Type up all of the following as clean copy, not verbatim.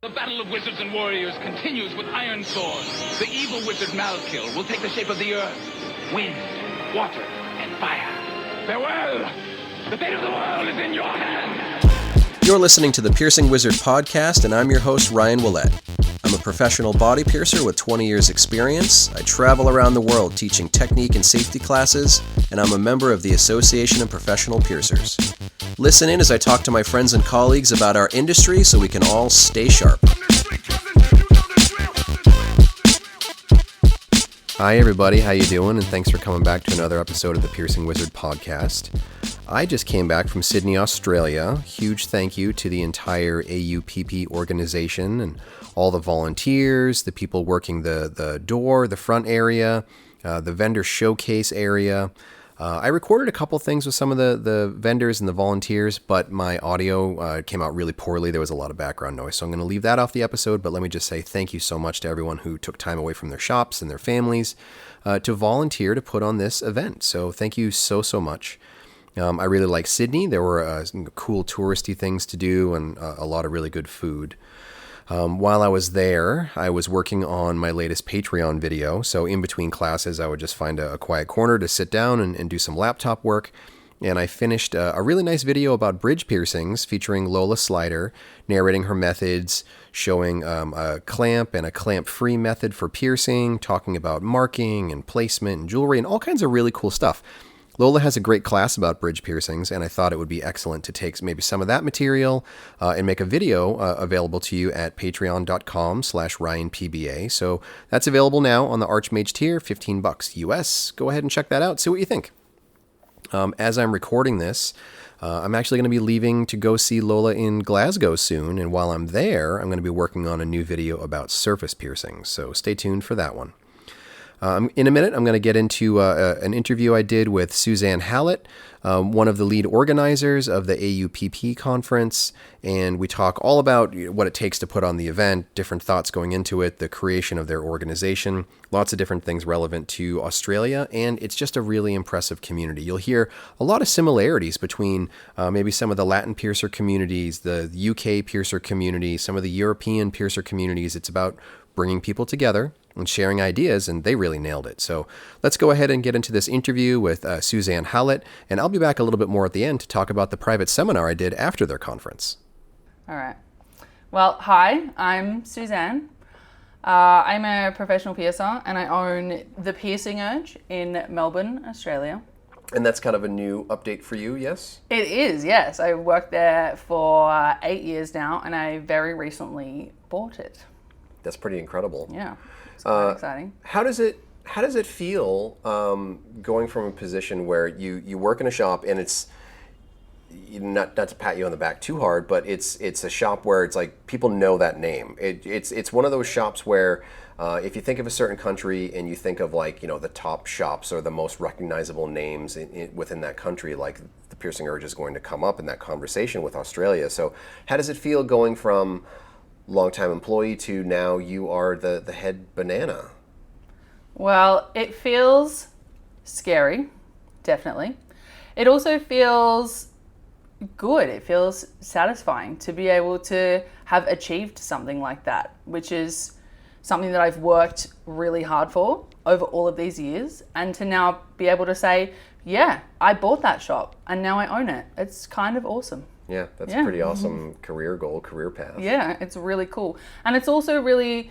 The battle of wizards and warriors continues with iron swords. The evil wizard Malkil will take the shape of the earth, wind, water, and fire. Farewell! The fate of the world is in your hands! You're listening to the Piercing Wizard podcast, and I'm your host, Ryan Willett. I'm a professional body piercer with 20 years experience. I travel around the world teaching technique and safety classes, and I'm a member of the Association of Professional Piercers. Listen in as I talk to my friends and colleagues about our industry so we can all stay sharp. Hi everybody, how you doing? And thanks for coming back to another episode of the Piercing Wizard podcast. I just came back from Sydney, Australia. Huge thank you to the entire AUPP organization and all the volunteers, the people working the door, the front area, the vendor showcase area. I recorded a couple things with some of the vendors and the volunteers, but my audio came out really poorly. There was a lot of background noise, so I'm going to leave that off the episode, but let me just say thank you so much to everyone who took time away from their shops and their families to volunteer to put on this event. So thank you so much. I really like Sydney. There were some cool touristy things to do and a lot of really good food. While I was there, I was working on my latest Patreon video. So in between classes, I would just find a quiet corner to sit down and do some laptop work. And I finished a really nice video about bridge piercings featuring Lola Slider, narrating her methods, showing a clamp and a clamp-free method for piercing, talking about marking and placement and jewelry and all kinds of really cool stuff. Lola has a great class about bridge piercings, and I thought it would be excellent to take maybe some of that material and make a video available to you at patreon.com/RyanPBA. So that's available now on the Archmage tier, $15 US. Go ahead and check that out, see what you think. As I'm recording this, I'm actually going to be leaving to go see Lola in Glasgow soon, and while I'm there, I'm going to be working on a new video about surface piercings, so stay tuned for that one. In a minute, I'm going to get into an interview I did with Suzanne Hallett, one of the lead organizers of the AUPP conference, and we talk all about what it takes to put on the event, different thoughts going into it, the creation of their organization, lots of different things relevant to Australia, and it's just a really impressive community. You'll hear a lot of similarities between maybe some of the Latin piercer communities, the UK piercer community, some of the European piercer communities. It's about bringing people together and sharing ideas, and they really nailed it. So let's go ahead and get into this interview with Suzanne Hallett, and I'll be back a little bit more at the end to talk about the private seminar I did after their conference. All right. Well, hi, I'm Suzanne. I'm a professional piercer, and I own The Piercing Urge in Melbourne, Australia. And that's kind of a new update for you, yes? It is, yes. I worked there for 8 years now, and I very recently bought it. That's pretty incredible. Yeah, it's quite exciting. How does it feel going from a position where you work in a shop and it's not to pat you on the back too hard, but it's a shop where it's like people know that name. It's one of those shops where if you think of a certain country and you think of like the top shops or the most recognizable names within that country, like the Piercing Urge is going to come up in that conversation with Australia. So how does it feel going from longtime employee to now you are the head banana? Well, it feels scary, definitely. It also feels good. It feels satisfying to be able to have achieved something like that, which is something that I've worked really hard for over all of these years, and to now be able to say, yeah, I bought that shop and now I own it. It's kind of awesome. Yeah, that's a pretty awesome career goal, career path. Yeah, it's really cool. And it's also really,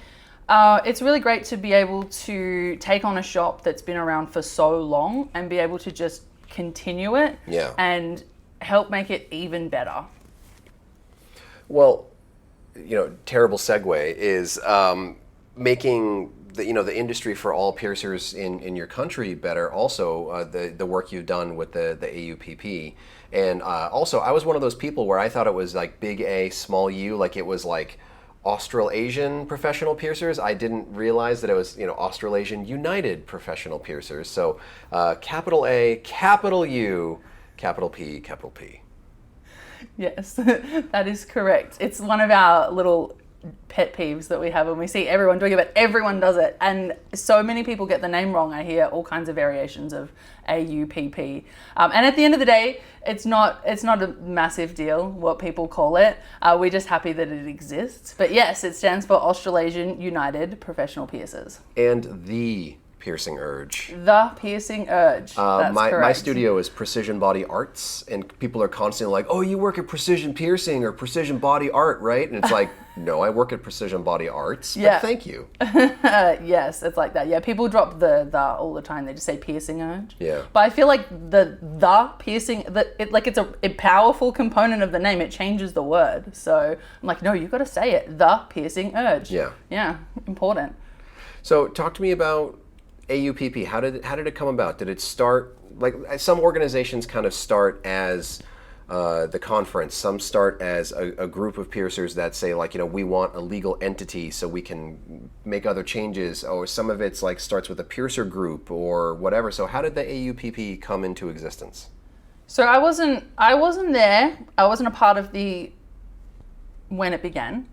it's really great to be able to take on a shop that's been around for so long and be able to just continue it and help make it even better. Well, terrible segue is making the industry for all piercers in your country better. Also, the work you've done with the AUPP. And also, I was one of those people where I thought it was like big A, small U, like it was like Australasian professional piercers. I didn't realize that it was, Australasian United Professional Piercers. So capital A, capital U, capital P, capital P. Yes, that is correct. It's one of our little pet peeves that we have when we see everyone doing it, but everyone does it. And so many people get the name wrong. I hear all kinds of variations of AUPP. And at the end of the day, it's not a massive deal what people call it. We're just happy that it exists. But yes, it stands for Australasian United Professional Piercers. And the piercing urge. The piercing urge. That's my correct. studio is Precision Body Arts, and people are constantly like, oh, you work at Precision Piercing or Precision Body Art, right? And it's like, no, I work at Precision Body Arts, but thank you. Yes, it's like that. Yeah, people drop the all the time. They just say piercing urge. Yeah. But I feel like the piercing, it's a powerful component of the name. It changes the word. So I'm like, no, you've got to say it. The piercing urge. Yeah. Yeah, important. So talk to me about AUPP. How did it come about? Did it start, like some organizations kind of start as the conference, some start as a group of piercers that say like, we want a legal entity so we can make other changes, or some of it's like starts with a piercer group or whatever. So how did the AUPP come into existence? So I wasn't there. I wasn't a part of when it began.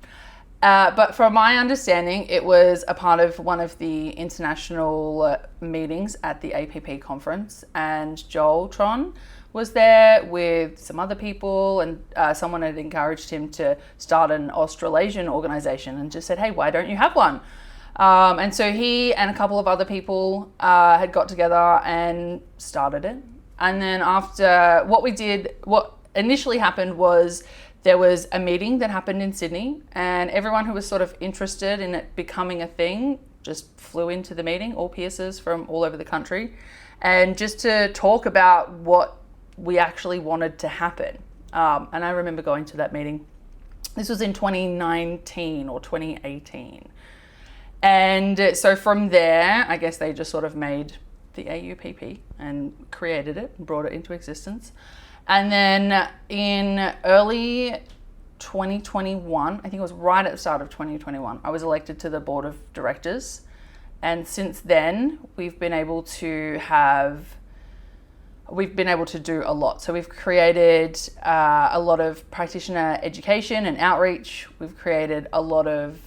But from my understanding, it was a part of one of the international meetings at the APP conference, and Joel Tron was there with some other people, and someone had encouraged him to start an Australasian organisation and just said, hey, why don't you have one? And so he and a couple of other people had got together and started it. And then after what initially happened was there was a meeting that happened in Sydney, and everyone who was sort of interested in it becoming a thing just flew into the meeting, all piercers from all over the country, and just to talk about what we actually wanted to happen. And I remember going to that meeting. This was in 2019 or 2018. And so from there, I guess they just sort of made the AUPP and created it and brought it into existence. And then in early 2021, I think it was right at the start of 2021, I was elected to the board of directors. And since then, we've been able to do a lot. So we've created a lot of practitioner education and outreach. We've created a lot of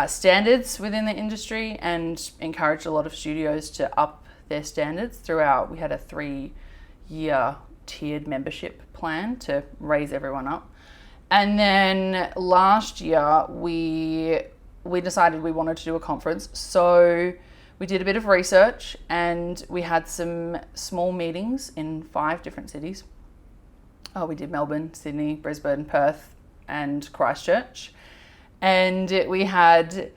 standards within the industry and encouraged a lot of studios to up their standards throughout. We had a 3-year tiered membership plan to raise everyone up. And then last year we decided we wanted to do a conference. So we did a bit of research and we had some small meetings in 5 different cities. We did Melbourne, Sydney, Brisbane, Perth, and Christchurch. And we had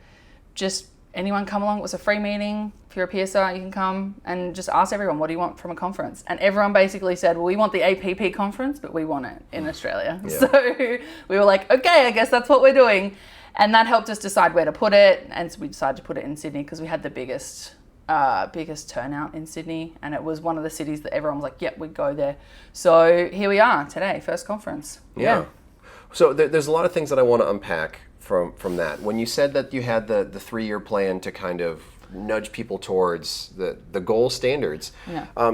just anyone come along. It was a free meeting. If you're a piercer, you can come and just ask everyone, what do you want from a conference? And everyone basically said, well, we want the APP conference, but we want it in Australia. Yeah. So we were like, okay, I guess that's what we're doing. And that helped us decide where to put it. And so we decided to put it in Sydney because we had the biggest turnout in Sydney. And it was one of the cities that everyone was like, yep, we'd go there. So here we are today, first conference. Yeah. So there's a lot of things that I want to unpack from that. When you said that you had the 3-year plan to kind of nudge people towards the goal standards,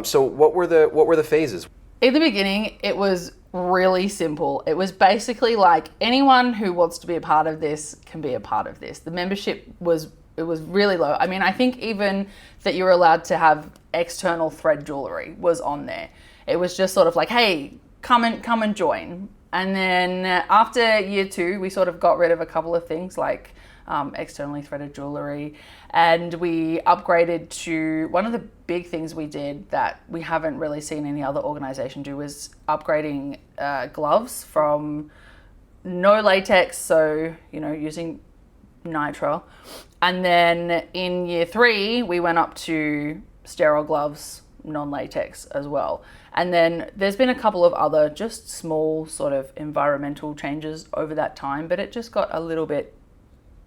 so what were the phases? In the beginning, it was really simple. It was basically like anyone who wants to be a part of this can be a part of this. The membership was really low. I mean, I think even that you were allowed to have external thread jewelry was on there. It was just sort of like, hey, come and join. And then after year 2, we sort of got rid of a couple of things like externally threaded jewelry, and we upgraded to one of the big things we did that we haven't really seen any other organization do was upgrading gloves from no latex, so using nitrile, and then in year 3 we went up to sterile gloves, non-latex as well. And then there's been a couple of other just small sort of environmental changes over that time, but it just got a little bit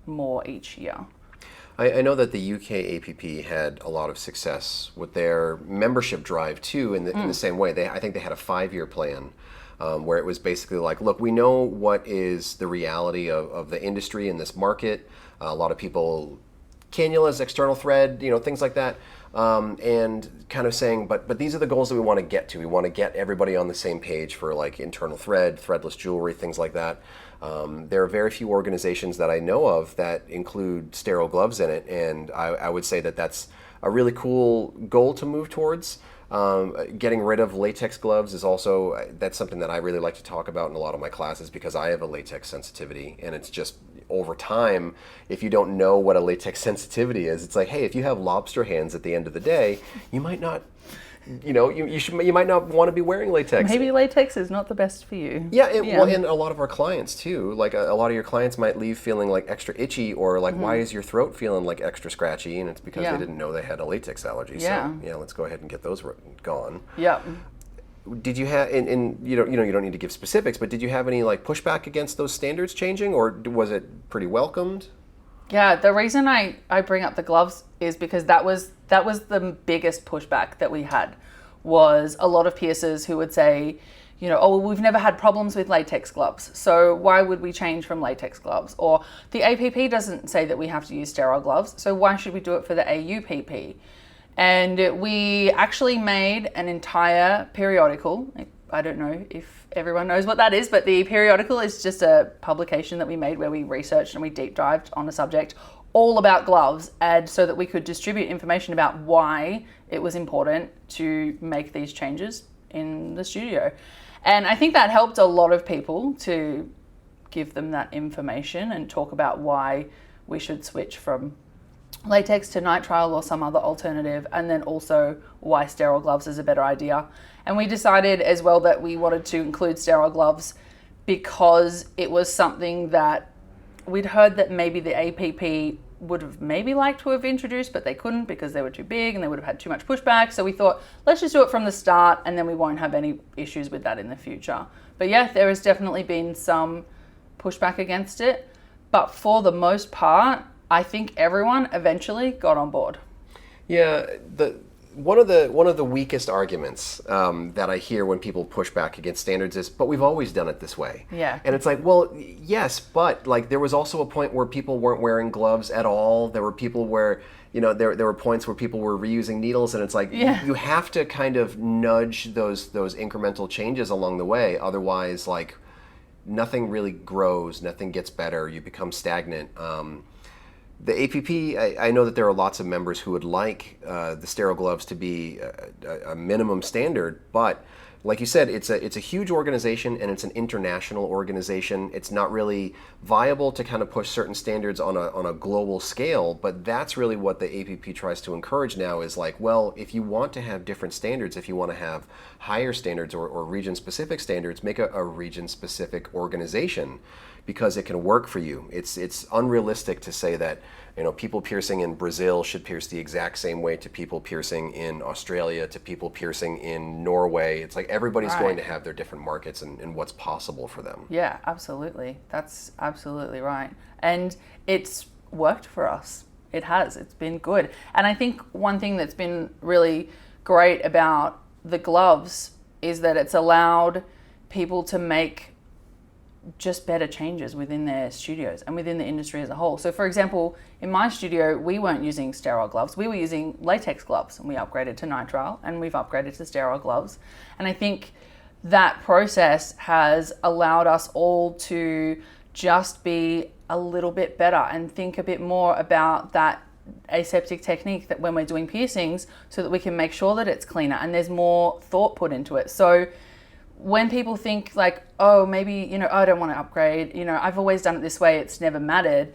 more each year. I know that the UK APP had a lot of success with their membership drive too, in the same way. I think they had a 5-year plan where it was basically like, look, we know what is the reality of the industry in this market. A lot of people cannulas, external thread, things like that. And kind of saying, but these are the goals that we want to get to. We want to get everybody on the same page for like internal thread, threadless jewelry, things like that. There are very few organizations that I know of that include sterile gloves in it, and I would say that that's a really cool goal to move towards. Getting rid of latex gloves is also, that's something that I really like to talk about in a lot of my classes because I have a latex sensitivity, and it's just over time, if you don't know what a latex sensitivity is, it's like, hey, if you have lobster hands at the end of the day, you might not, you might not want to be wearing latex. Maybe latex is not the best for you. Yeah, well, and a lot of our clients too, like a lot of your clients might leave feeling like extra itchy or like, why is your throat feeling like extra scratchy? And it's because they didn't know they had a latex allergy. Yeah. So let's go ahead and get those gone. Yeah. Did you have, and you don't need to give specifics, but did you have any like pushback against those standards changing, or was it pretty welcomed? Yeah, the reason I bring up the gloves is because that was the biggest pushback that we had, was a lot of piercers who would say, oh, we've never had problems with latex gloves, so why would we change from latex gloves? Or the APP doesn't say that we have to use sterile gloves, so why should we do it for the AUPP? And we actually made an entire periodical. I don't know if everyone knows what that is, but the periodical is just a publication that we made where we researched and we deep dived on a subject all about gloves, and so that we could distribute information about why it was important to make these changes in the studio. And I think that helped a lot of people to give them that information and talk about why we should switch from latex to nitrile or some other alternative, and then also why sterile gloves is a better idea. And we decided as well that we wanted to include sterile gloves because it was something that we'd heard that maybe the APP would have maybe liked to have introduced, but they couldn't because they were too big and they would have had too much pushback. So we thought, let's just do it from the start, and then we won't have any issues with that in the future. But yeah, there has definitely been some pushback against it, but for the most part, I think everyone eventually got on board. Yeah, one of the weakest arguments that I hear when people push back against standards is, but we've always done it this way. Yeah. And it's like, well, yes, but like there was also a point where people weren't wearing gloves at all. There were people where, there were points where people were reusing needles, and it's like you have to kind of nudge those incremental changes along the way. Otherwise, like nothing really grows, nothing gets better. You become stagnant. The APP, I know that there are lots of members who would like the sterile gloves to be a minimum standard, but like you said, it's a huge organization, and it's an international organization. It's not really viable to kind of push certain standards on a global scale, but that's really what the APP tries to encourage now is like, well, if you want to have different standards, if you want to have higher standards or region-specific standards, make a region-specific organization, because it can work for you. It's unrealistic to say that people piercing in Brazil should pierce the exact same way to people piercing in Australia, to people piercing in Norway. It's like everybody's going to have their different markets and what's possible for them. Yeah, absolutely. That's absolutely right. And it's worked for us. It has. It's been good. And I think one thing that's been really great about the gloves is that it's allowed people to make just better changes within their studios and within the industry as a whole. So for example, in my studio, we weren't using sterile gloves. We were using latex gloves, and we upgraded to nitrile, and we've upgraded to sterile gloves. And I think that process has allowed us all to just be a little bit better and think a bit more about that aseptic technique that when we're doing piercings, so that we can make sure that it's cleaner and there's more thought put into it. So when people think like, oh, maybe, I don't want to upgrade, I've always done it this way, it's never mattered,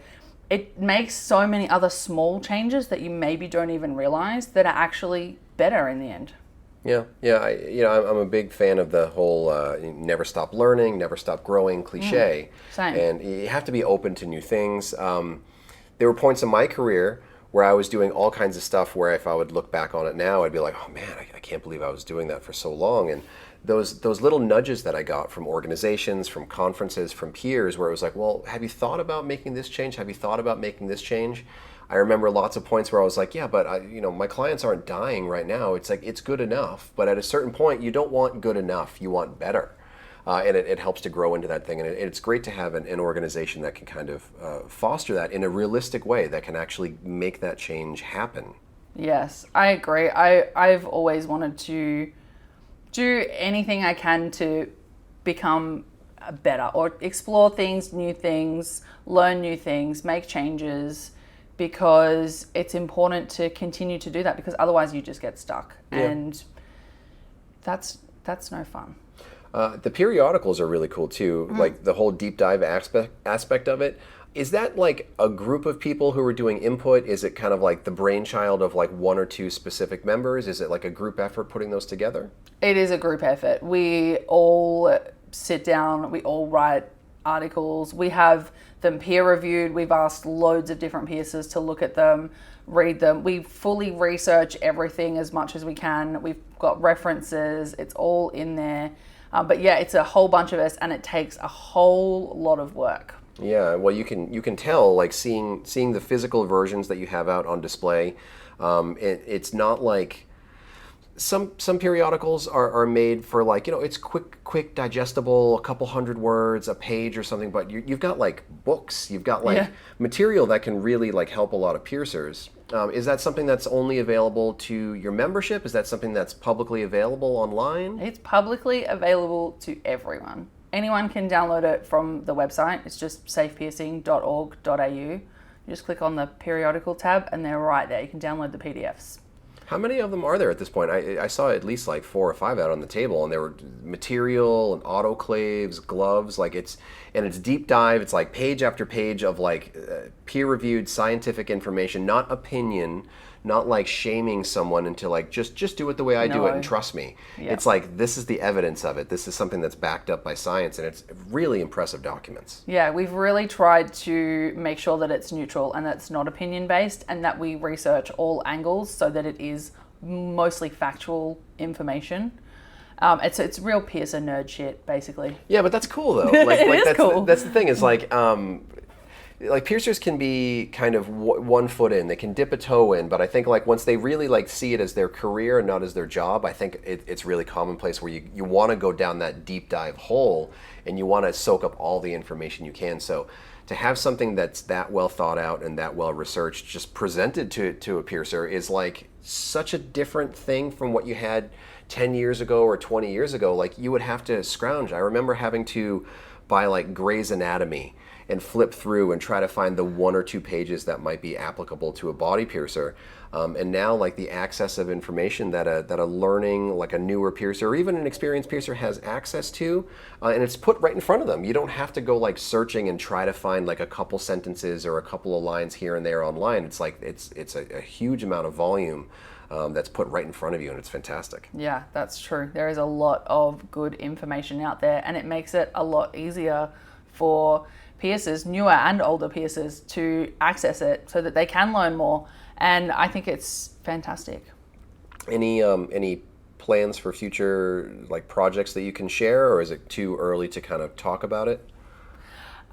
it makes so many other small changes that you maybe don't even realize that are actually better in the end. Yeah. I'm a big fan of the whole never stop learning, never stop growing cliche. Same. And you have to be open to new things. There were points in my career where I was doing all kinds of stuff where if I would look back on it now, I'd be like, oh man, I can't believe I was doing that for so long. And those little nudges that I got from organizations, from conferences, from peers, where it was like, well, have you thought about making this change? Have you thought about making this change? I remember lots of points where I was like, yeah, but my clients aren't dying right now. It's like, it's good enough. But at a certain point, you don't want good enough. You want better. and it helps to grow into that thing. And it's great to have an organization that can kind of foster that in a realistic way that can actually make that change happen. Yes, I agree. I've always wanted to do anything I can to become better or explore things, new things, learn new things, make changes, because it's important to continue to do that, because otherwise you just get stuck. Yeah. And that's no fun. The periodicals are really cool too, like the whole deep dive aspect of it. Is that like a group of people who are doing input? Is it kind of like the brainchild of like one or two specific members? Is it like a group effort putting those together? It is a group effort. We all sit down, we all write articles. We have them peer reviewed. We've asked loads of different pieces to look at them, read them. We fully research everything as much as we can. We've got references. It's all in there. But yeah, it's a whole bunch of us, and it takes a whole lot of work. Yeah, well, you can tell, like seeing the physical versions that you have out on display. It's not like some periodicals are made for, like, it's quick digestible, a couple hundred words, a page or something. But you've got like books, you've got like material that can really like help a lot of piercers. Is that something that's only available to your membership? Is that something that's publicly available online? It's publicly available to everyone. Anyone can download it from the website. It's just safepiercing.org.au. You just click on the periodical tab and they're right there. You can download the PDFs. How many of them are there at this point? I saw at least like 4 or 5 out on the table, and there were material and autoclaves, gloves, it's deep dive. It's like page after page of like peer-reviewed scientific information, not opinion, not like shaming someone into like just do it the way I do it and trust me. Yeah. It's like, this is the evidence of it. This is something that's backed up by science, and it's really impressive documents. Yeah, we've really tried to make sure that it's neutral and that it's not opinion-based, and that we research all angles so that it is mostly factual information. It's real piercer nerd shit, basically. Yeah, but that's cool though. That's cool. That's the thing. Is like piercers can be kind of one foot in. They can dip a toe in, but I think like once they really like see it as their career and not as their job, I think it's really commonplace where you want to go down that deep dive hole and you want to soak up all the information you can. So to have something that's that well thought out and that well researched just presented to a piercer is like such a different thing from what you had 10 years ago or 20 years ago. Like, you would have to scrounge. I remember having to buy like Grey's Anatomy and flip through and try to find the 1 or 2 pages that might be applicable to a body piercer. And now, like, the access of information that a learning, like a newer piercer or even an experienced piercer has access to, and it's put right in front of them. You don't have to go like searching and try to find like a couple sentences or a couple of lines here and there online. It's like it's a huge amount of volume that's put right in front of you, and it's fantastic. Yeah, that's true. There is a lot of good information out there, and it makes it a lot easier for piercers, newer and older piercers, to access it so that they can learn more. And I think it's fantastic. Any plans for future like projects that you can share, or is it too early to kind of talk about it?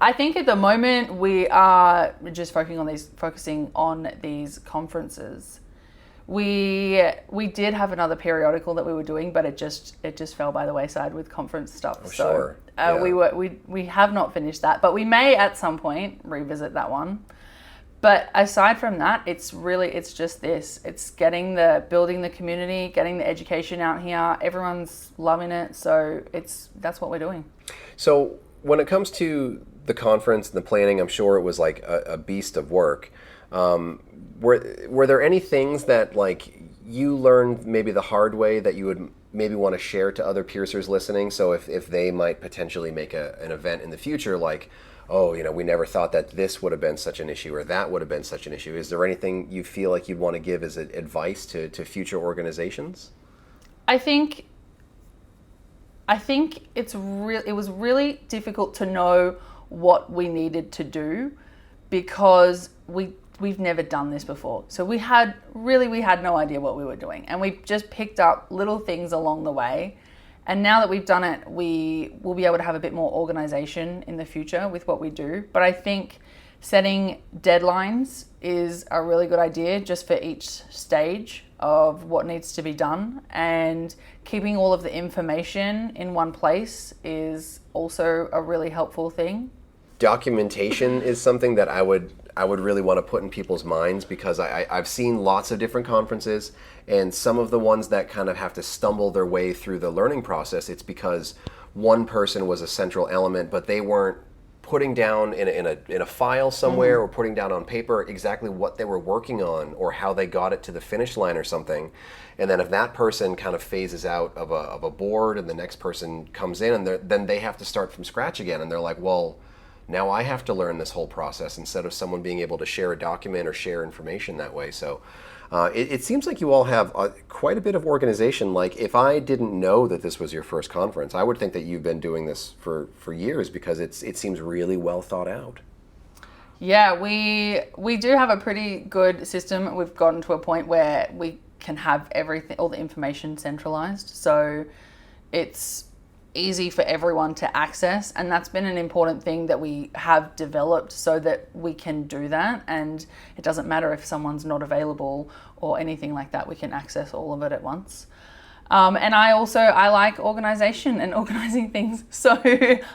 I think at the moment we are just focusing on these conferences. We did have another periodical that we were doing, but it just fell by the wayside with conference stuff. Oh, sure. So we have not finished that, but we may at some point revisit that one. But aside from that, it's just this. It's building the community, getting the education out here. Everyone's loving it, so that's what we're doing. So when it comes to the conference and the planning, I'm sure it was like a beast of work. Were there any things that like you learned maybe the hard way that you would maybe want to share to other piercers listening? So if they might potentially make an event in the future, like, oh, we never thought that this would have been such an issue or that would have been such an issue. Is there anything you feel like you'd want to give as advice to future organizations? I think it was really difficult to know what we needed to do, because we've never done this before. So we had no idea what we were doing, and we just picked up little things along the way. And now that we've done it, we will be able to have a bit more organization in the future with what we do. But I think setting deadlines is a really good idea just for each stage of what needs to be done, and keeping all of the information in one place is also a really helpful thing. Documentation is something that I would really want to put in people's minds, because I've seen lots of different conferences, and some of the ones that kind of have to stumble their way through the learning process, it's because one person was a central element, but they weren't putting down in a file somewhere or putting down on paper exactly what they were working on or how they got it to the finish line or something. And then if that person kind of phases out of a board and the next person comes in, and then they have to start from scratch again, and they're like, well, now I have to learn this whole process instead of someone being able to share a document or share information that way. So it seems like you all have quite a bit of organization. Like, if I didn't know that this was your first conference, I would think that you've been doing this for years, because it seems really well thought out. Yeah, we do have a pretty good system. We've gotten to a point where we can have everything, all the information centralized. So it's easy for everyone to access, and that's been an important thing that we have developed so that we can do that, and it doesn't matter if someone's not available or anything like that. We can access all of it at once. And I like organization and organizing things, so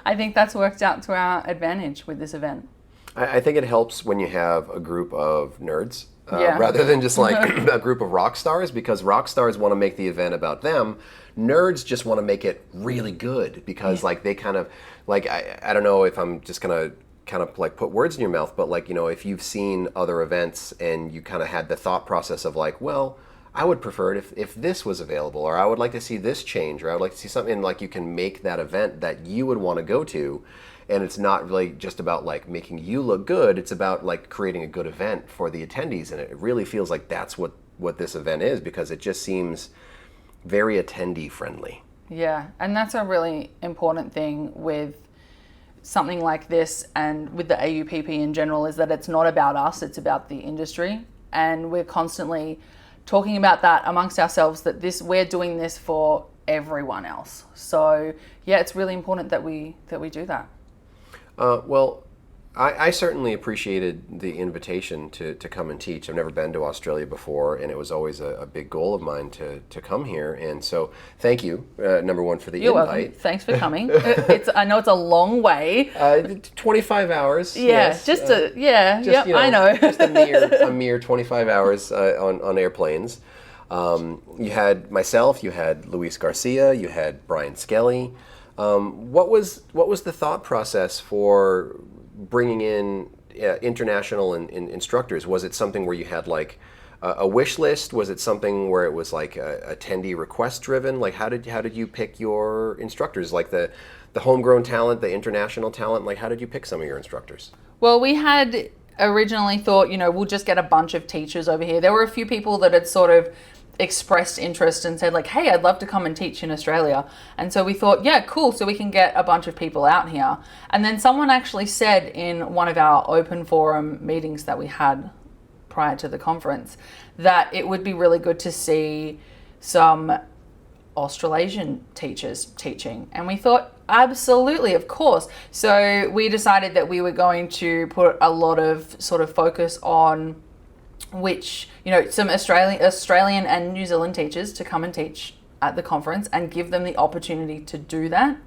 I think that's worked out to our advantage with this event. I think it helps when you have a group of nerds Yeah. rather than just like a group of rock stars, because rock stars want to make the event about them. Nerds just want to make it really good, because like they kind of like, I don't know if I'm just gonna kind of like put words in your mouth, but like, you know, if you've seen other events and you kind of had the thought process of like, well, I would prefer it if this was available, or I would like to see this change, or I would like to see something, like you can make that event that you would want to go to. And it's not really just about like making you look good, it's about like creating a good event for the attendees. And it really feels like that's what this event is, because it just seems very attendee friendly. Yeah, and that's a really important thing with something like this, and with the AUPP in general, is that it's not about us, it's about the industry. And we're constantly talking about that amongst ourselves, that we're doing this for everyone else. So yeah, it's really important that we do that. Well, I certainly appreciated the invitation to come and teach. I've never been to Australia before, and it was always a big goal of mine to come here. And so thank you, number one, for the You're invite. welcome. Thanks for coming. I know it's a long way. 25 hours. Yeah, yes. I know. Just a mere 25 hours on airplanes. You had myself, you had Luis Garcia, you had Brian Skelly. What was the thought process for bringing in international instructors? Was it something where you had like a wish list? Was it something where it was like attendee request driven? Like how did you pick your instructors? Like the homegrown talent, the international talent. Like how did you pick some of your instructors? Well, we had originally thought, we'll just get a bunch of teachers over here. There were a few people that had sort of expressed interest and said like, hey, I'd love to come and teach in Australia. And so we thought, yeah, cool, so we can get a bunch of people out here. And then someone actually said in one of our open forum meetings that we had prior to the conference that it would be really good to see some Australasian teachers teaching. And we thought, absolutely, of course. So we decided that we were going to put a lot of sort of focus on some Australian and New Zealand teachers to come and teach at the conference and give them the opportunity to do that.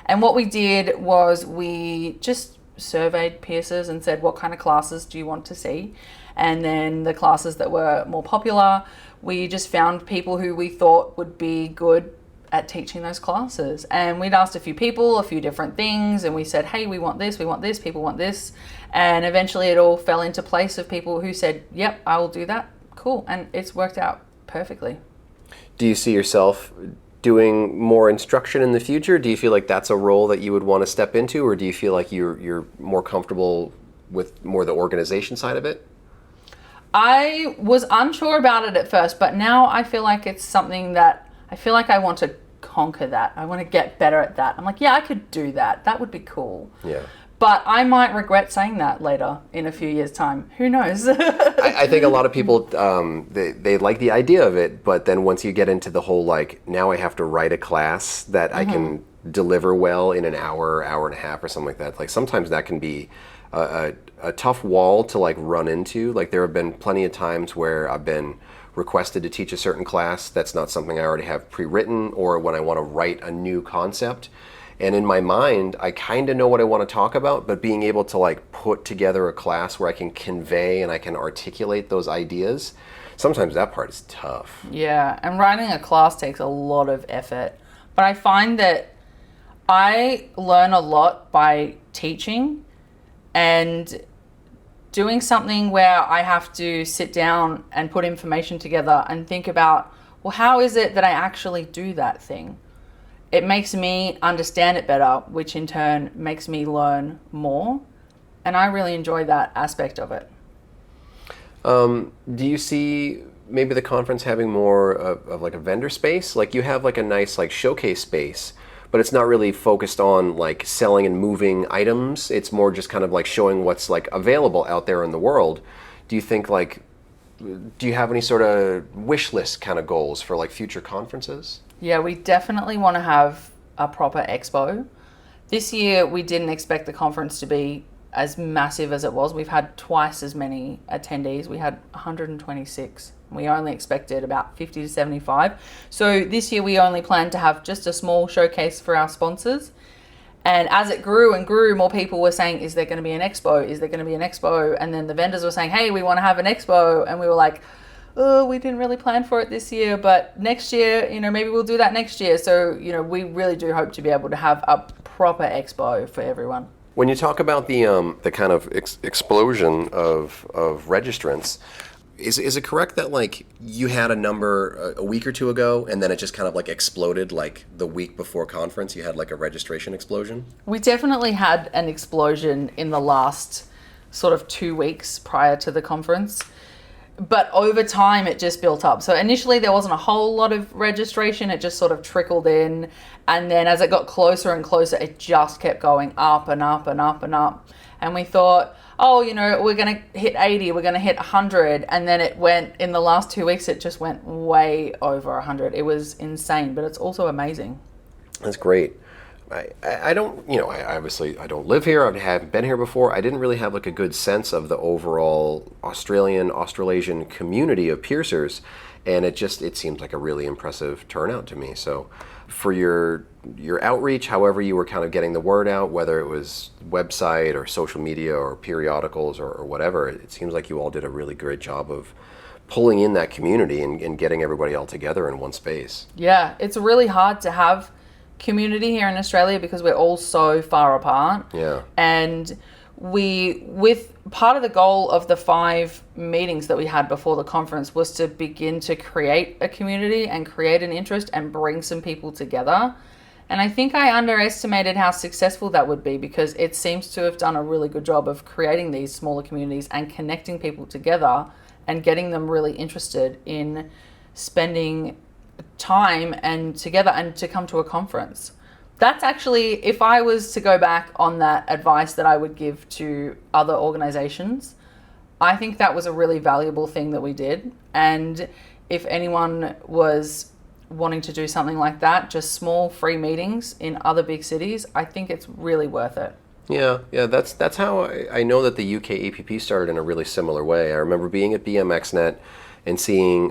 And what we did was we just surveyed Pierces and said, what kind of classes do you want to see? And then the classes that were more popular, we just found people who we thought would be good at teaching those classes. And we'd asked a few people, a few different things, and we said, hey, we want this, people want this. And eventually it all fell into place of people who said, yep, I will do that. Cool. And it's worked out perfectly. Do you see yourself doing more instruction in the future? Do you feel like that's a role that you would want to step into, or do you feel like you're more comfortable with more the organization side of it? I was unsure about it at first, but now I feel like it's something that I feel like I want to conquer that. I want to get better at that. I'm like, yeah, I could do that. That would be cool. Yeah. But I might regret saying that later in a few years' time. Who knows? I think a lot of people, they like the idea of it, but then once you get into the whole, like, now I have to write a class that I can deliver well in an hour and a half or something like that. Like sometimes that can be a a tough wall to like run into. Like there have been plenty of times where I've been requested to teach a certain class that's not something I already have pre-written, or when I want to write a new concept. And in my mind, I kind of know what I want to talk about, but being able to like put together a class where I can convey and I can articulate those ideas, sometimes that part is tough. Yeah, and writing a class takes a lot of effort. But I find that I learn a lot by teaching and doing something where I have to sit down and put information together and think about, well, how is it that I actually do that thing? It makes me understand it better, which in turn makes me learn more. And I really enjoy that aspect of it. Do you see maybe the conference having more of like a vendor space? Like you have like a nice like showcase space, but it's not really focused on like selling and moving items. It's more just kind of like showing what's like available out there in the world. Do you think like, do you have any sort of wish list kind of goals for like future conferences? Yeah, we definitely want to have a proper expo. This year, we didn't expect the conference to be as massive as it was. We've had twice as many attendees. We had 126. We only expected about 50 to 75. So this year, we only planned to have just a small showcase for our sponsors. And as it grew and grew, more people were saying, is there going to be an expo? Is there going to be an expo? And then the vendors were saying, hey, we want to have an expo. And we were like, oh, we didn't really plan for it this year, but next year, maybe we'll do that next year. So, we really do hope to be able to have a proper expo for everyone. When you talk about the kind of explosion of registrants, is it correct that like you had a number a week or two ago and then it just kind of like exploded like the week before conference? You had like a registration explosion? We definitely had an explosion in the last sort of 2 weeks prior to the conference. But over time, it just built up. So initially, there wasn't a whole lot of registration. It just sort of trickled in. And then as it got closer and closer, it just kept going up and up and up and up. And we thought, we're going to hit 80, we're going to hit 100. And then it went, in the last 2 weeks, it just went way over 100. It was insane, but it's also amazing. That's great. I don't, I don't live here. I haven't been here before. I didn't really have like a good sense of the overall Australasian community of piercers. And it seems like a really impressive turnout to me. So for your outreach, however you were kind of getting the word out, whether it was website or social media or periodicals or whatever, it seems like you all did a really great job of pulling in that community and getting everybody all together in one space. Yeah, it's really hard to have community here in Australia because we're all so far apart. Yeah. And with part of the goal of the 5 meetings that we had before the conference was to begin to create a community and create an interest and bring some people together. And I think I underestimated how successful that would be because it seems to have done a really good job of creating these smaller communities and connecting people together and getting them really interested in spending time and together and to come to a conference. That's actually, if I was to go back on that advice that I would give to other organizations, I think that was a really valuable thing that we did. And if anyone was wanting to do something like that, just small free meetings in other big cities, I think it's really worth it. Yeah, that's how I know that the UK APP started in a really similar way. I remember being at BMXNet and seeing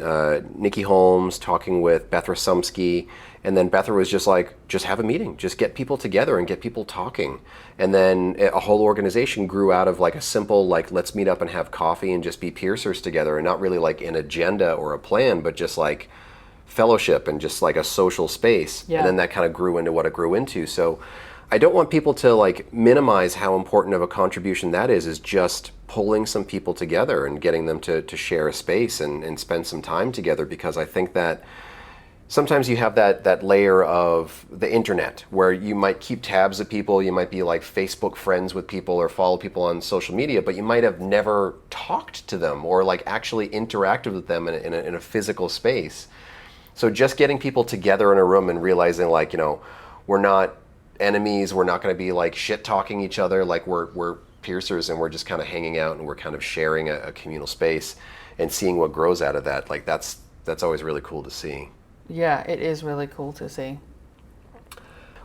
Nikki Holmes talking with Beth Rasumsky, and then Beth was just like, just have a meeting, just get people together and get people talking. And then a whole organization grew out of like a simple, like, let's meet up and have coffee and just be piercers together, and not really like an agenda or a plan, but just like fellowship and just like a social space. Yeah. And then that kind of grew into what it grew into. So I don't want people to like minimize how important of a contribution that is just pulling some people together and getting them to share a space and spend some time together, because I think that sometimes you have that layer of the internet where you might keep tabs of people, you might be like Facebook friends with people or follow people on social media, but you might have never talked to them or like actually interacted with them in a physical space. So just getting people together in a room and realizing like, we're not enemies, we're not going to be like shit talking each other, like we're piercers and we're just kind of hanging out and we're kind of sharing a communal space and seeing what grows out of that. Like that's always really cool to see. Yeah, it is really cool to see.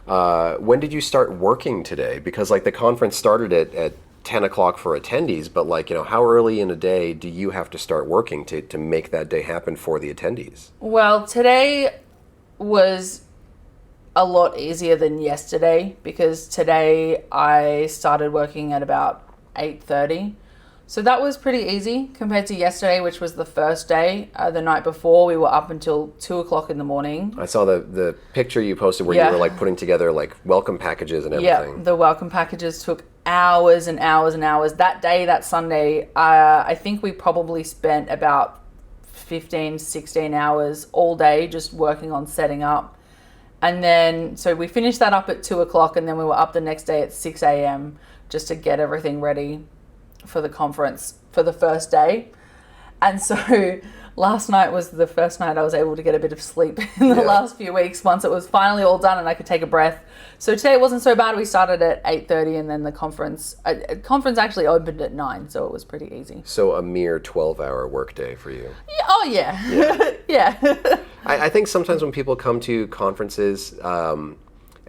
When did you start working today? Because like the conference started at 10 o'clock for attendees, but like, how early in a day do you have to start working to make that day happen for the attendees? Well, today was a lot easier than yesterday because today I started working at about 8:30. So that was pretty easy compared to yesterday, which was the first day. The night before, we were up until 2 o'clock in the morning. I saw the picture you posted where you were like putting together like welcome packages and everything. Yeah, the welcome packages took hours and hours and hours. That day, that Sunday, I think we probably spent about 15, 16 hours all day just working on setting up. And then, so we finished that up at 2 o'clock, and then we were up the next day at 6 a.m. just to get everything ready for the conference for the first day. And so last night was the first night I was able to get a bit of sleep in the last few weeks once it was finally all done and I could take a breath. So today it wasn't so bad. We started at 8:30 and then the conference actually opened at 9, so it was pretty easy. So a mere 12-hour workday for you. Yeah, oh yeah. Yeah. I think sometimes when people come to conferences,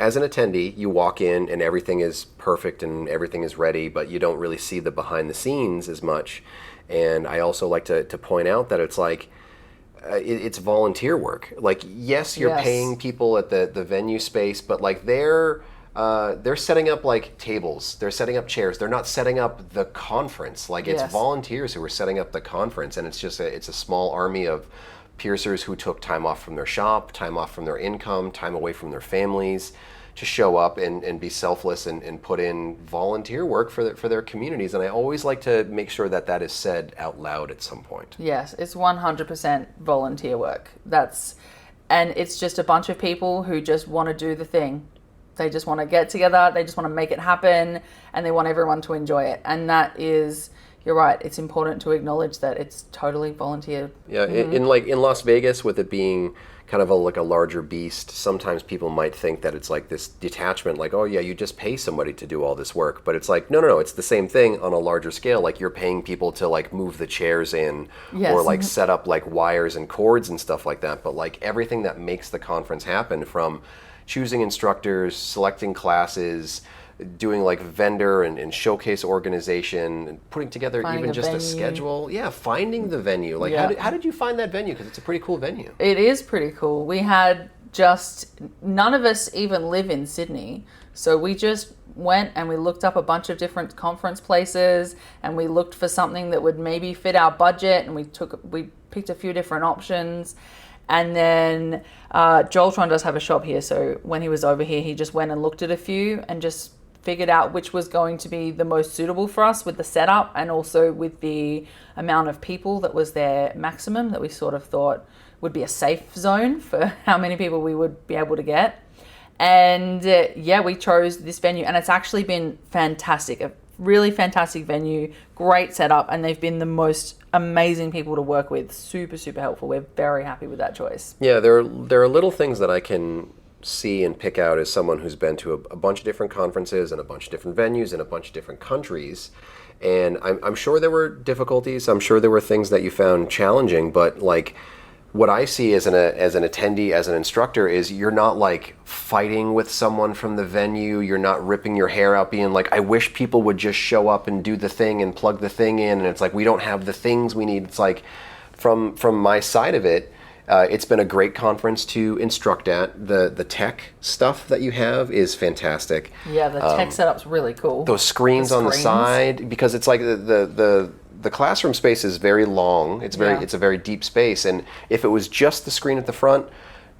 as an attendee, you walk in and everything is perfect and everything is ready, but you don't really see the behind the scenes as much. And I also like to point out that it's like, it's volunteer work. Like, yes, you're paying people at the venue space, but like they're setting up like tables, they're setting up chairs, they're not setting up the conference. Like it's volunteers who are setting up the conference, and it's just it's a small army of piercers who took time off from their shop, time off from their income, time away from their families to show up and be selfless and put in volunteer work for their communities. And I always like to make sure that is said out loud at some point. Yes, it's 100% volunteer work. And it's just a bunch of people who just want to do the thing. They just want to get together, they just want to make it happen, and they want everyone to enjoy it. And that is, you're right, it's important to acknowledge that it's totally volunteer. Yeah, in Las Vegas, with it being kind of a larger beast, sometimes people might think that it's like this detachment, like, oh yeah, you just pay somebody to do all this work. But it's like, no, it's the same thing on a larger scale. Like you're paying people to like move the chairs in or like set up like wires and cords and stuff like that. But like everything that makes the conference happen, from choosing instructors, selecting classes, doing like vendor and showcase organization, and putting together even just a schedule. Yeah, finding the venue. Like how did you find that venue? Because it's a pretty cool venue. It is pretty cool. We had none of us even live in Sydney. So we just went and we looked up a bunch of different conference places and we looked for something that would maybe fit our budget, and we picked a few different options. And then Joeltron does have a shop here, so when he was over here, he just went and looked at a few and just figured out which was going to be the most suitable for us with the setup and also with the amount of people that was their maximum that we sort of thought would be a safe zone for how many people we would be able to get. And we chose this venue, and it's actually been fantastic. A really fantastic venue, great setup, and they've been the most amazing people to work with. Super, super helpful. We're very happy with that choice. Yeah, there are little things that I can see and pick out as someone who's been to a bunch of different conferences and a bunch of different venues in a bunch of different countries. And I'm sure there were difficulties. I'm sure there were things that you found challenging, but like what I see as an attendee, as an instructor, is you're not like fighting with someone from the venue. You're not ripping your hair out being like, I wish people would just show up and do the thing and plug the thing in. And it's like, we don't have the things we need. It's like, from my side of it, it's been a great conference to instruct at. The tech stuff that you have is fantastic. Yeah, the tech setup's really cool. Those screens on the side, because it's like the classroom space is very long. It's a very deep space, and if it was just the screen at the front,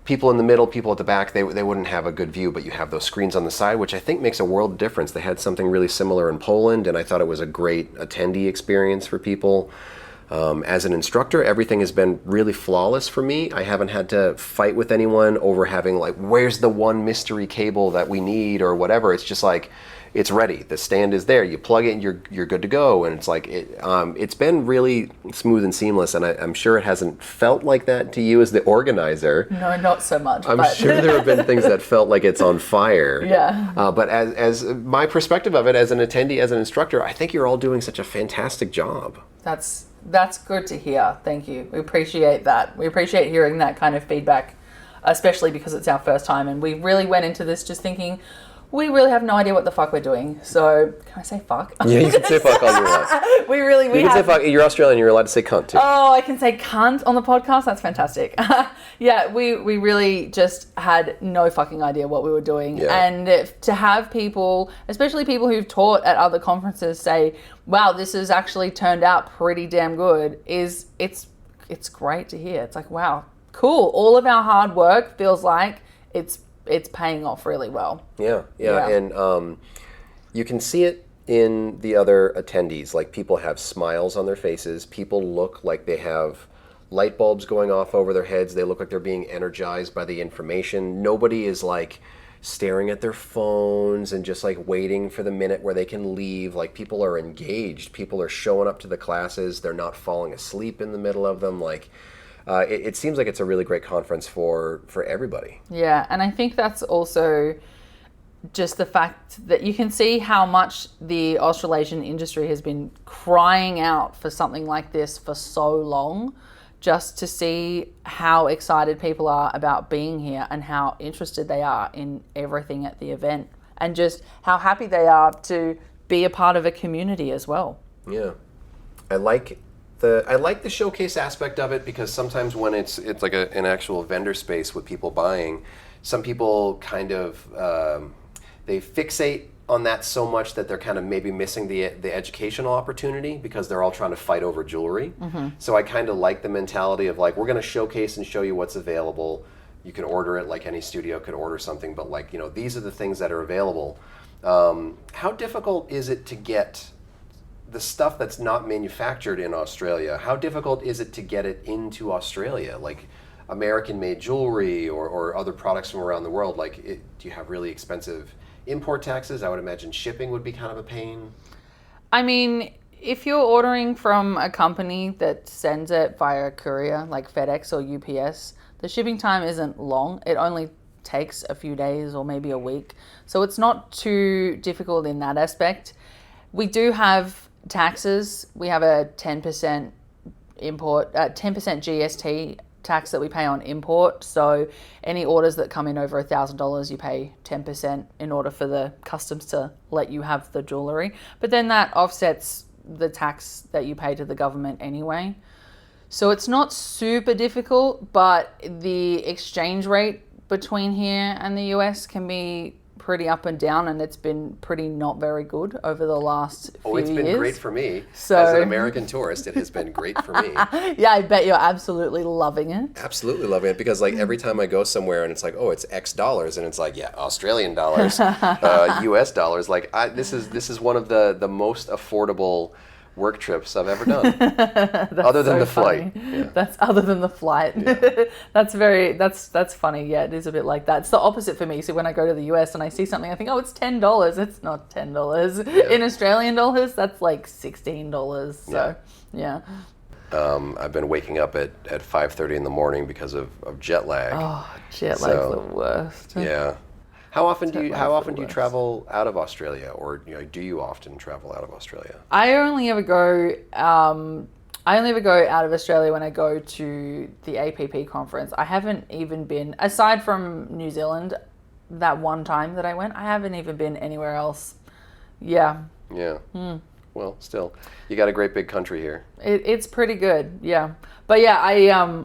people in the middle, people at the back, they wouldn't have a good view. But you have those screens on the side, which I think makes a world of difference. They had something really similar in Poland, and I thought it was a great attendee experience for people. As an instructor, everything has been really flawless for me. I haven't had to fight with anyone over having like, where's the one mystery cable that we need or whatever. It's just like, it's ready. The stand is there. You plug it and you're good to go. And it's like, it's been really smooth and seamless. And I'm sure it hasn't felt like that to you as the organizer. No, not so much. I'm sure there have been things that felt like it's on fire. Yeah. But as my perspective of it, as an attendee, as an instructor, I think you're all doing such a fantastic job. That's good to hear. Thank you. We appreciate that. We appreciate hearing that kind of feedback, especially because it's our first time. And we really went into this just thinking, we really have no idea what the fuck we're doing. So, can I say fuck? Yeah, you can say fuck all you want. We can say fuck. You're Australian, you're allowed to say cunt too. Oh, I can say cunt on the podcast? That's fantastic. Yeah, we really just had no fucking idea what we were doing. Yeah. And to have people, especially people who've taught at other conferences, say, wow, this has actually turned out pretty damn good, it's great to hear. It's like, wow, cool. All of our hard work feels like it's paying off really well. Yeah. And you can see it in the other attendees. Like, people have smiles on their faces. People look like they have light bulbs going off over their heads. They look like they're being energized by the information. Nobody is like staring at their phones and just like waiting for the minute where they can leave. Like, people are engaged. People are showing up to the classes. They're not falling asleep in the middle of them. Like, it seems like it's a really great conference for everybody. Yeah, and I think that's also just the fact that you can see how much the Australasian industry has been crying out for something like this for so long, just to see how excited people are about being here and how interested they are in everything at the event, and just how happy they are to be a part of a community as well. Yeah. I like the showcase aspect of it, because sometimes when it's like an actual vendor space with people buying, some people kind of they fixate on that so much that they're kind of maybe missing the educational opportunity, because they're all trying to fight over jewelry. Mm-hmm. So I kind of like the mentality of like, we're going to showcase and show you what's available. You can order it like any studio could order something, but like, you know, these are the things that are available. How difficult is it to get the stuff that's not manufactured in Australia? How difficult is it to get it into Australia? Like American-made jewelry or other products from around the world. Like, do you have really expensive import taxes? I would imagine shipping would be kind of a pain. I mean, if you're ordering from a company that sends it via courier, like FedEx or UPS, the shipping time isn't long. It only takes a few days or maybe a week. So it's not too difficult in that aspect. We do have taxes. We have a 10% import, 10% GST tax that we pay on import. So any orders that come in over $1,000, you pay 10% in order for the customs to let you have the jewelry. But then that offsets the tax that you pay to the government anyway. So it's not super difficult, but the exchange rate between here and the US can be pretty up and down, and it's been pretty not very good over the last few years. It's been great for me. So, as an American tourist, it has been great for me. Yeah, I bet you're absolutely loving it. Absolutely loving it, because like every time I go somewhere and it's like, oh, it's X dollars, and it's like, yeah, Australian dollars, US dollars. Like, this is one of the most affordable work trips I've ever done. Other than the flight. Yeah. That's other than the flight. Yeah. That's funny. Yeah, it is a bit like that. It's the opposite for me. So when I go to the US and I see something, I think, oh, it's $10. It's not $10. Yeah. In Australian dollars, that's like $16. So yeah. I've been waking up at 5:30 in the morning because of jet lag. Oh, jet lag's the worst. Yeah. How often do you travel out of Australia, or do you often travel out of Australia? I only ever go out of Australia when I go to the APP conference. I haven't even been, aside from New Zealand, that one time that I went, I haven't even been anywhere else. Yeah. Yeah. Well, still, you got a great big country here. It's pretty good. Yeah. But yeah,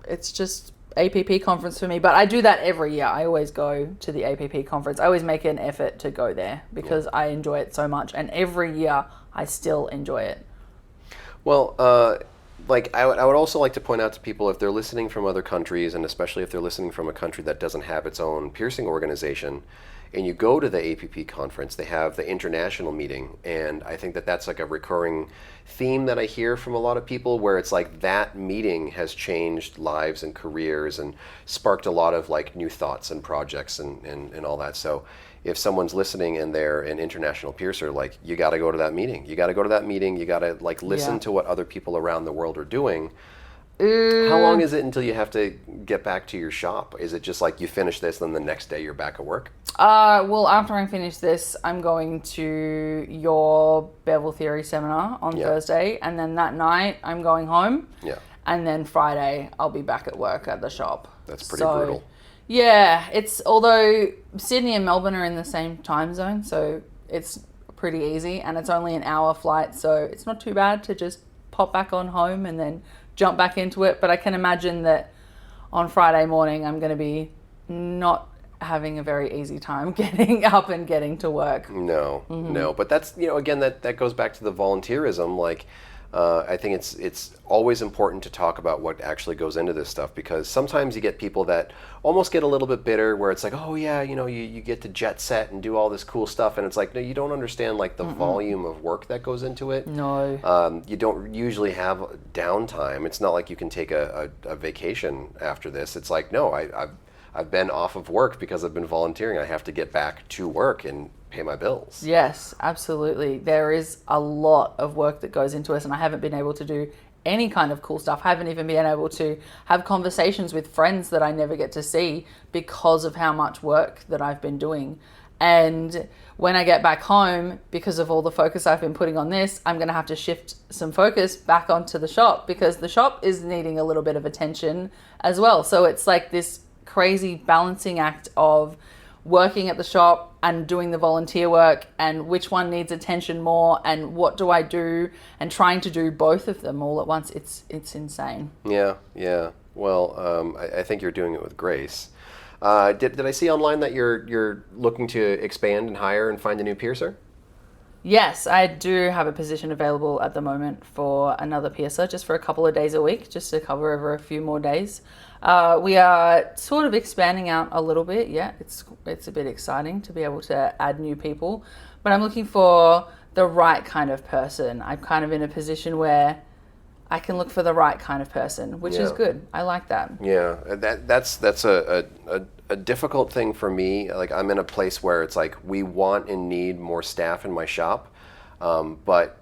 it's just APP conference for me, but I do that every year. I always go to the APP conference. I always make an effort to go there because I enjoy it so much, and every year I still enjoy it. Well, I would also like to point out to people, if they're listening from other countries, and especially if they're listening from a country that doesn't have its own piercing organization, and you go to the APP conference, they have the international meeting, and I think that that's like a recurring theme that I hear from a lot of people, where it's like that meeting has changed lives and careers and sparked a lot of like new thoughts and projects and all that. So if someone's listening and they're an international piercer, like, you got to go to that meeting. You got to go to that meeting. You got to like listen to what other people around the world are doing. How long is it until you have to get back to your shop? Is it just like you finish this, then the next day you're back at work? Well, after I finish this, I'm going to your Bevel Theory seminar on Thursday, and then that night I'm going home. Yeah. And then Friday I'll be back at work at the shop. That's pretty brutal. Yeah, although Sydney and Melbourne are in the same time zone, so it's pretty easy, and it's only an hour flight, so it's not too bad to just pop back on home and then jump back into it. But I can imagine that on Friday morning I'm going to be not having a very easy time getting up and getting to work. No, but that's, again, that goes back to the volunteerism. Like, I think it's always important to talk about what actually goes into this stuff, because sometimes you get people that almost get a little bit bitter, where it's like, oh yeah, you get to jet set and do all this cool stuff, and it's like, no, you don't understand like the volume of work that goes into it. No. You don't usually have downtime. It's not like you can take a vacation after this. It's like, no, I've been off of work because I've been volunteering. I have to get back to work and pay my bills. Yes, absolutely. There is a lot of work that goes into us, and I haven't been able to do any kind of cool stuff. I haven't even been able to have conversations with friends that I never get to see because of how much work that I've been doing. And when I get back home, because of all the focus I've been putting on this, I'm going to have to shift some focus back onto the shop, because the shop is needing a little bit of attention as well. So it's like this crazy balancing act of working at the shop and doing the volunteer work, and which one needs attention more, and what do I do, and trying to do both of them all at once. It's insane. Yeah. Well, I think you're doing it with grace. Did I see online that you're looking to expand and hire and find a new piercer? Yes, I do have a position available at the moment for another piercer, just for a couple of days a week, just to cover over a few more days. We are sort of expanding out a little bit. Yeah, it's a bit exciting to be able to add new people, but I'm looking for the right kind of person. I'm kind of in a position where I can look for the right kind of person, which is good. I like that. Yeah, that's a difficult thing for me. Like, I'm in a place where it's like, we want and need more staff in my shop, but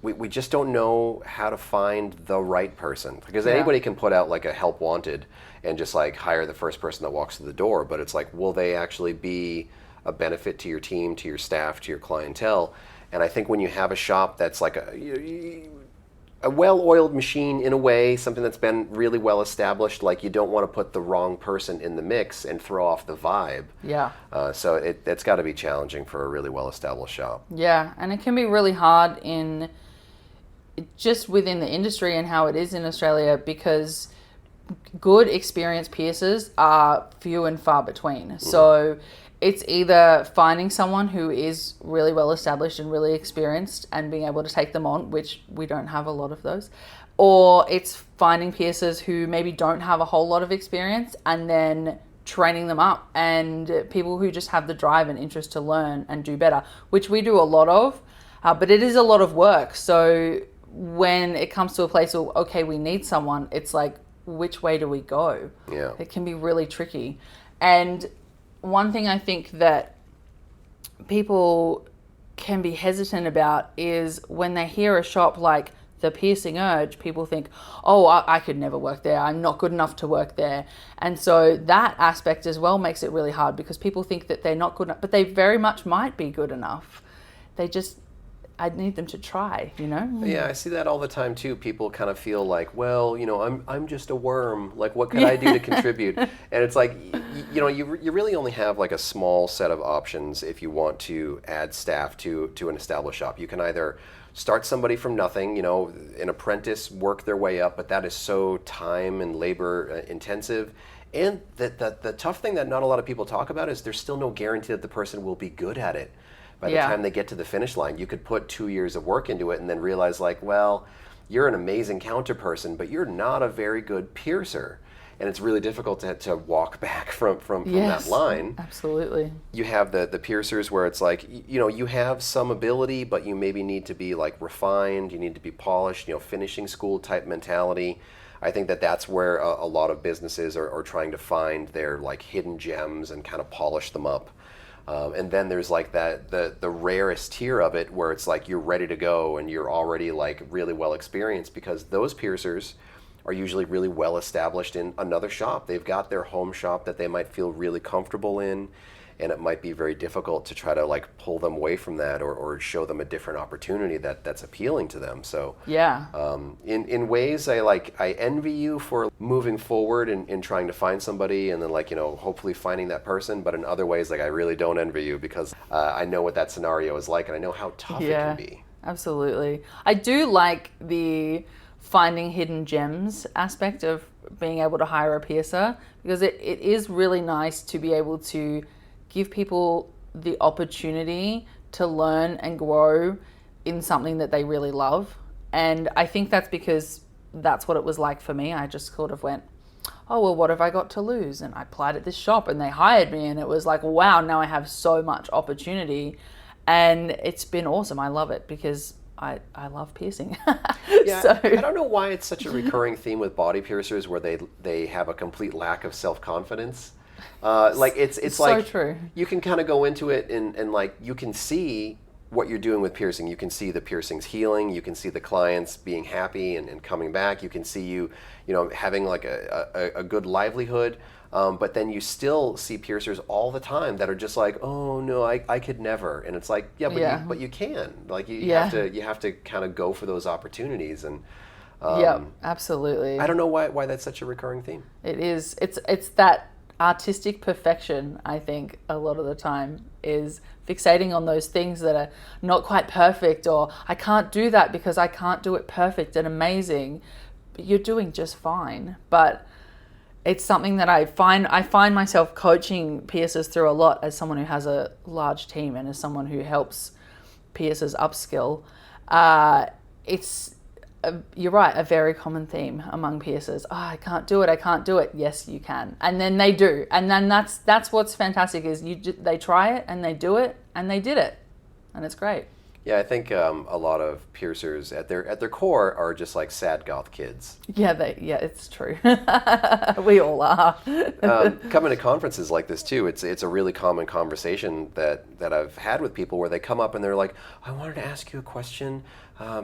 we just don't know how to find the right person, because anybody can put out like a help wanted and just like hire the first person that walks through the door, but it's like, will they actually be a benefit to your team, to your staff, to your clientele? And I think when you have a shop that's like a well-oiled machine in a way, something that's been really well established, like, you don't want to put the wrong person in the mix and throw off the vibe. Yeah. So it's got to be challenging for a really well-established shop. Yeah, and it can be really hard in just within the industry and how it is in Australia, because good experienced piercers are few and far between. So it's either finding someone who is really well established and really experienced and being able to take them on, which we don't have a lot of those, or it's finding piercers who maybe don't have a whole lot of experience and then training them up, and people who just have the drive and interest to learn and do better, which we do a lot of, but it is a lot of work. So when it comes to a place where, okay, we need someone, it's like, which way do we go? Yeah. It can be really tricky. And one thing I think that people can be hesitant about is when they hear a shop like the Piercing Urge, people think, oh, I could never work there. I'm not good enough to work there. And so that aspect as well makes it really hard, because people think that they're not good enough, but they very much might be good enough. I need them to try, Yeah, I see that all the time too. People kind of feel like, well, I'm just a worm. Like, what could I do to contribute? And it's like, you really only have like a small set of options if you want to add staff to an established shop. You can either start somebody from nothing, an apprentice, work their way up, but that is so time and labor intensive. And the tough thing that not a lot of people talk about is there's still no guarantee that the person will be good at it. By the time they get to the finish line. You could put 2 years of work into it and then realize, like, well, you're an amazing counter person, but you're not a very good piercer. And it's really difficult to walk back from that line. Absolutely. You have the piercers where it's like, you have some ability, but you maybe need to be like refined, you need to be polished, finishing school type mentality. I think that's where a lot of businesses are trying to find their like hidden gems and kind of polish them up. And then there's like the rarest tier of it, where it's like you're ready to go and you're already like really well experienced, because those piercers are usually really well established in another shop. They've got their home shop that they might feel really comfortable in, and it might be very difficult to try to like pull them away from that or show them a different opportunity that's appealing to them. So Yeah. in ways I envy you for moving forward and trying to find somebody and then like, you know, hopefully finding that person. But in other ways, like I really don't envy you because I know what that scenario is like and I know how tough it can be. Absolutely. I do like the finding hidden gems aspect of being able to hire a piercer, because it is really nice to be able to give people the opportunity to learn and grow in something that they really love. And I think that's because that's what it was like for me. I just sort of went, oh, well, what have I got to lose? And I applied at this shop and they hired me, and it was like, wow, now I have so much opportunity. And it's been awesome. I love it because I love piercing. Yeah, So, I don't know why it's such a recurring theme with body piercers where they have a complete lack of self-confidence. Like it's so like true. you can kind of go into it and like you can see what you're doing with piercing. You can see the piercings healing. You can see the clients being happy and coming back. You can see you know, having like a good livelihood. But then you still see piercers all the time that are just like, oh no, I could never. And it's like, yeah, but you can. Like you have to kind of go for those opportunities. And absolutely. I don't know why that's such a recurring theme. It is. It's that artistic perfection, I think, a lot of the time is fixating on those things that are not quite perfect, or I can't do that because I can't do it perfect and amazing. But you're doing just fine. But it's something that I find myself coaching piercers through a lot as someone who has a large team and as someone who helps piercers upskill. You're right, a very common theme among piercers. Oh, I can't do it. Yes, you can. And then they do. And then that's what's fantastic is they try it and they do it and they did it. And it's great. Yeah, I think a lot of piercers at their core are just like sad goth kids. Yeah, it's true. We all are. Coming to conferences like this too, it's a really common conversation that I've had with people where they come up and they're like, I wanted to ask you a question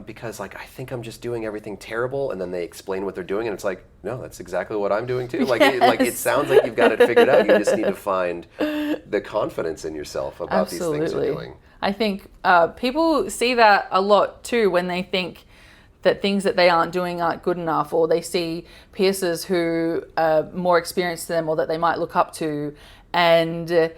because like I think I'm just doing everything terrible, and then they explain what they're doing, and it's like, no, that's exactly what I'm doing too. Like it sounds like you've got it figured out. You just need to find the confidence in yourself about these things you're doing. I think people see that a lot too when they think that things that they aren't doing aren't good enough, or they see piercers who are more experienced than them or that they might look up to, and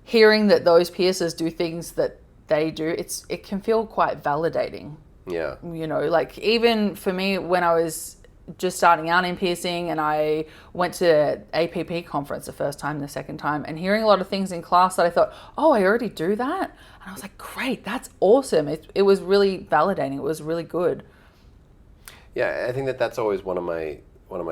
hearing that those piercers do things that they do, it can feel quite validating. Yeah. You know, like even for me when I was just starting out in piercing and I went to APP conference the first time, the second time, and hearing a lot of things in class that I thought, oh, I already do that? And I was like, great, that's awesome. It was really validating. It was really good. Yeah, I think that's always one of my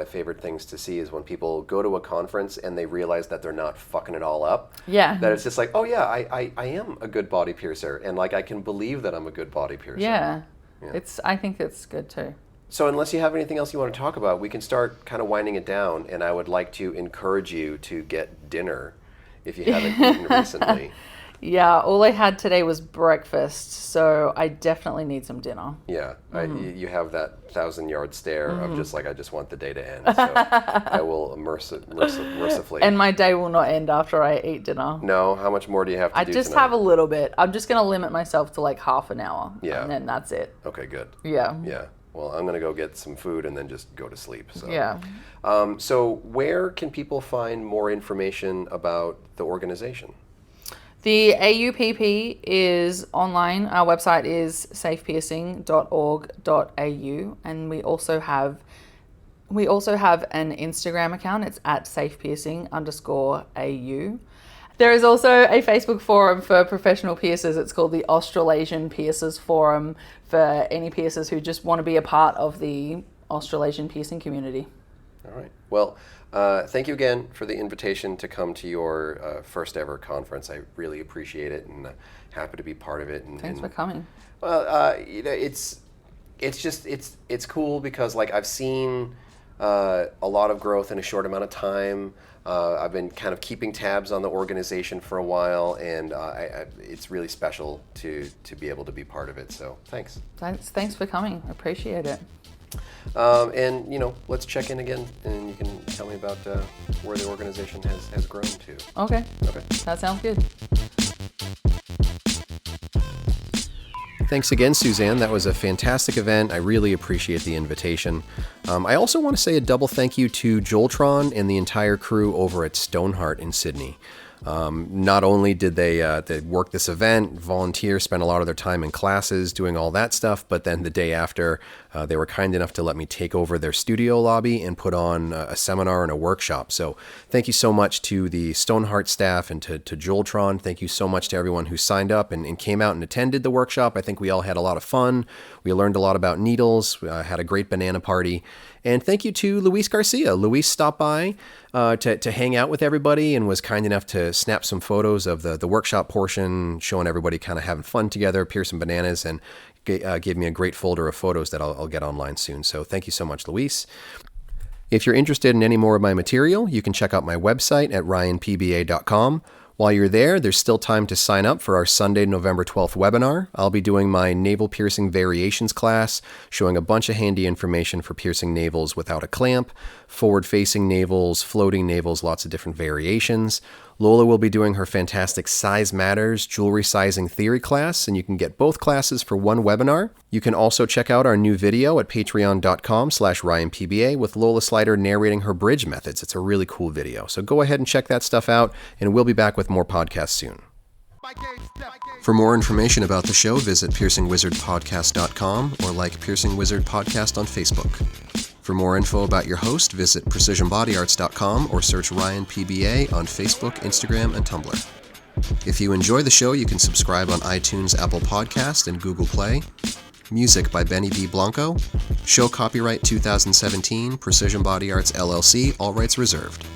favorite things to see is when people go to a conference and they realize that they're not fucking it all up. Yeah. That it's just like, oh yeah, I am a good body piercer, and like I can believe that I'm a good body piercer. Yeah. I think it's good too. So unless you have anything else you want to talk about, we can start kind of winding it down, and I would like to encourage you to get dinner if you haven't eaten recently. Yeah, all I had today was breakfast, so I definitely need some dinner. Yeah, you have that 1,000-yard stare of just like, I just want the day to end, so I will mercifully. And my day will not end after I eat dinner. No? How much more do you have to do I just tonight? have a little bit. I'm just going to limit myself to like half an hour, and then that's it. Okay, good. Yeah. Yeah. Well, I'm going to go get some food and then just go to sleep. So. Yeah. So where can people find more information about the organization? The AUPP is online. Our website is safepiercing.org.au, and we also have an Instagram account. It's at safepiercing_au. There is also a Facebook forum for professional piercers. It's called the Australasian Piercers Forum for any piercers who just want to be a part of the Australasian piercing community. All right. Well, thank you again for the invitation to come to your first ever conference. I really appreciate it, and happy to be part of it. Thanks for coming. Well, you know, it's cool because like I've seen a lot of growth in a short amount of time. I've been kind of keeping tabs on the organization for a while, and it's really special to be able to be part of it. So thanks. Thanks for coming. I appreciate it. And, let's check in again, and you can tell me about where the organization has grown to. Okay. Okay. That sounds good. Thanks again, Suzanne. That was a fantastic event. I really appreciate the invitation. I also want to say a double thank you to Joeltron and the entire crew over at Stoneheart in Sydney. Not only did they work this event, volunteer, spend a lot of their time in classes doing all that stuff, but then the day after, they were kind enough to let me take over their studio lobby and put on a seminar and a workshop. So thank you so much to the Stoneheart staff and to Joeltron. Thank you so much to everyone who signed up and came out and attended the workshop. I think we all had a lot of fun. We learned a lot about needles, had a great banana party. And thank you to Luis Garcia. Luis stopped by to hang out with everybody and was kind enough to snap some photos of the workshop portion, showing everybody kind of having fun together, piercing bananas, and gave me a great folder of photos that I'll get online soon. So thank you so much, Luis. If you're interested in any more of my material, you can check out my website at ryanpba.com. While you're there, there's still time to sign up for our Sunday, November 12th webinar. I'll be doing my navel piercing variations class, showing a bunch of handy information for piercing navels without a clamp, forward-facing navels, floating navels, lots of different variations. Lola will be doing her fantastic Size Matters jewelry sizing theory class, and you can get both classes for one webinar. You can also check out our new video at patreon.com/RyanPBA with Lola Slider narrating her bridge methods. It's a really cool video. So go ahead and check that stuff out, and we'll be back with more podcasts soon. For more information about the show, visit piercingwizardpodcast.com or like Piercing Wizard Podcast on Facebook. For more info about your host, visit precisionbodyarts.com or search Ryan PBA on Facebook, Instagram, and Tumblr. If you enjoy the show, you can subscribe on iTunes, Apple Podcast, and Google Play. Music by Benny B. Blanco. Show copyright 2017, Precision Body Arts LLC, all rights reserved.